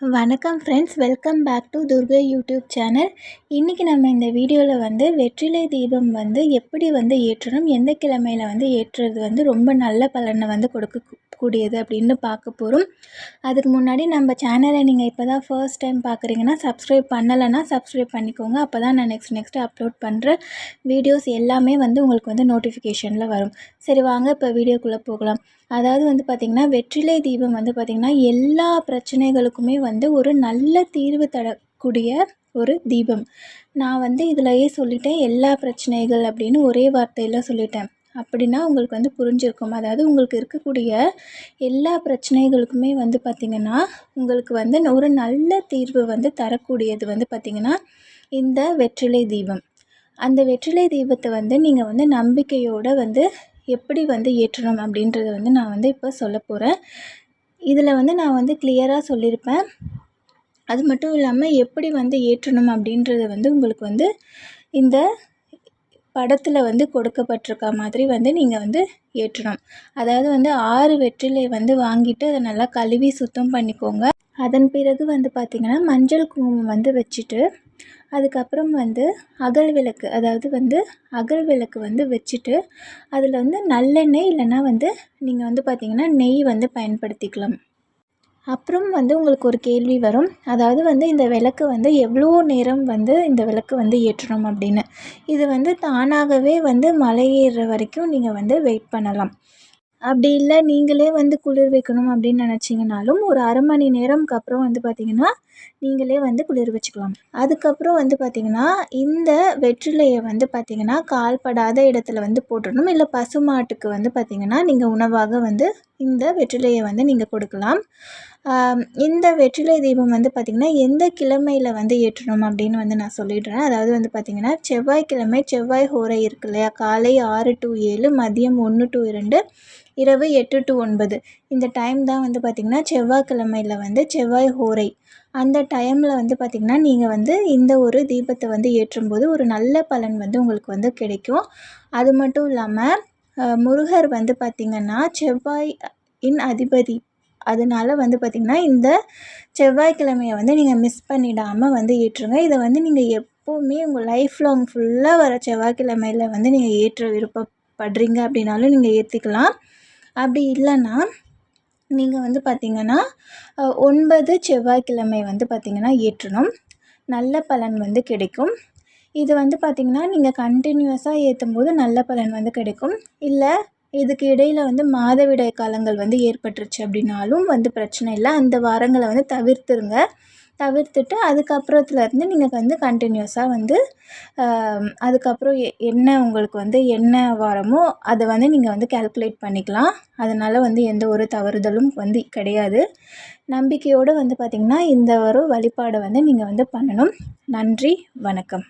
வணக்கம் friends, welcome back to Durga YouTube channel. இன்றைக்கி நம்ம இந்த வீடியோவில் வெற்றிலை தீபம் எப்படி ஏற்றணும், எந்த கிழமையில் ஏற்றுறது ரொம்ப நல்ல பலனை கொடுக்கக்கூடியது அப்படின்னு பார்க்க போகிறோம். அதுக்கு முன்னாடி நம்ம சேனலை நீங்கள் இப்போ தான் ஃபர்ஸ்ட் டைம் பார்க்குறீங்கன்னா சப்ஸ்கிரைப் பண்ணலைன்னா சப்ஸ்கிரைப் பண்ணிக்கோங்க. அப்போ தான் நான் நெக்ஸ்ட் அப்லோட் பண்ணுற வீடியோஸ் எல்லாமே உங்களுக்கு நோட்டிஃபிகேஷனில் வரும். சரி, வாங்க இப்போ வீடியோக்குள்ளே போகலாம். அதாவது பார்த்திங்கன்னா, வெற்றிலை தீபம் பார்த்திங்கன்னா எல்லா பிரச்சனைகளுக்குமே ஒரு நல்ல தீர்வு தரக்கூடிய ஒரு தீபம். நான் இதிலையே சொல்லிட்டேன், எல்லா பிரச்சனைகள் அப்படின்னு ஒரே வார்த்தையில் சொல்லிட்டேன். அப்படின்னா உங்களுக்கு புரிஞ்சிருக்கும். அதாவது உங்களுக்கு இருக்கக்கூடிய எல்லா பிரச்சனைகளுக்குமே பார்த்திங்கன்னா உங்களுக்கு ஒரு நல்ல தீர்வு தரக்கூடியது பார்த்திங்கன்னா இந்த வெற்றிலை தீபம். அந்த வெற்றிலை தீபத்தை நீங்கள் நம்பிக்கையோடு எப்படி ஏற்றணும் அப்படின்றத நான் இப்போ சொல்ல போகிறேன். இதில் நான் கிளியராக சொல்லியிருப்பேன். அது மட்டும் இல்லாமல் எப்படி ஏற்றணும் அப்படின்றது உங்களுக்கு இந்த படத்தில் கொடுக்கப்பட்டிருக்க மாதிரி நீங்கள் ஏற்றணும். அதாவது 6 வெற்றிலை வாங்கிட்டு அதை நல்லா கழுவி சுத்தம் பண்ணிக்கோங்க. அதன் பிறகு பார்த்திங்கன்னா மஞ்சள் குங்குமம் வச்சுட்டு அதுக்கப்புறம் அகல் விளக்கு, அதாவது அகல் விளக்கு வச்சுட்டு அதில் நல்லெண்ணெய் இல்லைன்னா நீங்கள் பார்த்திங்கன்னா நெய் பயன்படுத்திக்கலாம். அப்புறம் உங்களுக்கு ஒரு கேள்வி வரும். அதாவது இந்த விளக்கு எவ்வளோ நேரம் இந்த விளக்கு ஏற்றணும் அப்படின்னு. இது தானாகவே மலை ஏறுற வரைக்கும் நீங்கள் வெயிட் பண்ணலாம். அப்படி இல்லை நீங்களே குளிர் வைக்கணும் அப்படின்னு நினச்சிங்கனாலும் ஒரு அரை மணி நேரம்க்கு அப்புறம் பார்த்திங்கன்னா நீங்களே குளிர் வச்சுக்கலாம். அதுக்கப்புறம் பார்த்திங்கன்னா இந்த வெற்றிலையை பார்த்திங்கன்னா கால்படாத இடத்துல போட்டுடணும். இல்லை பசுமாட்டுக்கு பார்த்திங்கன்னா நீங்கள் உணவாக இந்த வெற்றிலையை நீங்கள் கொடுக்கலாம். இந்த வெற்றிலை தீபம் பார்த்திங்கன்னா எந்த கிழமையில் ஏற்றணும் அப்படின்னு நான் சொல்லிடுறேன். அதாவது பார்த்திங்கன்னா செவ்வாய்க்கிழமை, செவ்வாய் ஹோரை இருக்கு இல்லையா, காலை 6 to 7, மதியம் 1 to 2, இரவு 8 to 9 இந்த டைம் தான் பார்த்திங்கன்னா செவ்வாய்க்கிழமையில் செவ்வாய் ஹோரை. அந்த டைமில் பார்த்திங்கன்னா நீங்கள் இந்த ஒரு தீபத்தை ஏற்றும்போது ஒரு நல்ல பலன் உங்களுக்கு கிடைக்கும். அது மட்டும் இல்லாமல் முருகர் பார்த்திங்கன்னா செவ்வாயின் அதிபதி. அதனால் பார்த்திங்கன்னா இந்த செவ்வாய்க்கிழமையை நீங்கள் மிஸ் பண்ணிடாமல் ஏற்றுங்க. இதை நீங்கள் எப்போவுமே உங்கள் லைஃப் லாங் ஃபுல்லாக வர செவ்வாய்க்கிழமையில் நீங்கள் ஏற்ற விருப்பப்படுறீங்க அப்படின்னாலும் நீங்கள் ஏற்றிக்கலாம். அப்படி இல்லைன்னா நீங்கள் பார்த்திங்கன்னா 9 செவ்வாய்க்கிழமை பார்த்திங்கன்னா ஏற்றணும். நல்ல பலன் கிடைக்கும். இது பார்த்திங்கன்னா நீங்கள் கண்டினியூஸாக ஏற்றும்போது நல்ல பலன் கிடைக்கும். இல்லை இதுக்கு இடையில் மாதவிடாய் காலங்கள் ஏற்பட்டுருச்சு அப்படின்னாலும் பிரச்சனை இல்லை. அந்த வாரங்களை தவிர்த்துட்டு அதுக்கப்புறத்துலேருந்து நீங்கள் கண்டினியூஸாக அதுக்கப்புறம் என்ன உங்களுக்கு என்ன வாரமோ அதை நீங்கள் கால்குலேட் பண்ணிக்கலாம். அதனால் எந்த ஒரு தவறுதலும் கிடையாது. நம்பிக்கையோடு பார்த்திங்கன்னா இந்த ஒரு வழிபாடை நீங்கள் பண்ணணும். நன்றி, வணக்கம்.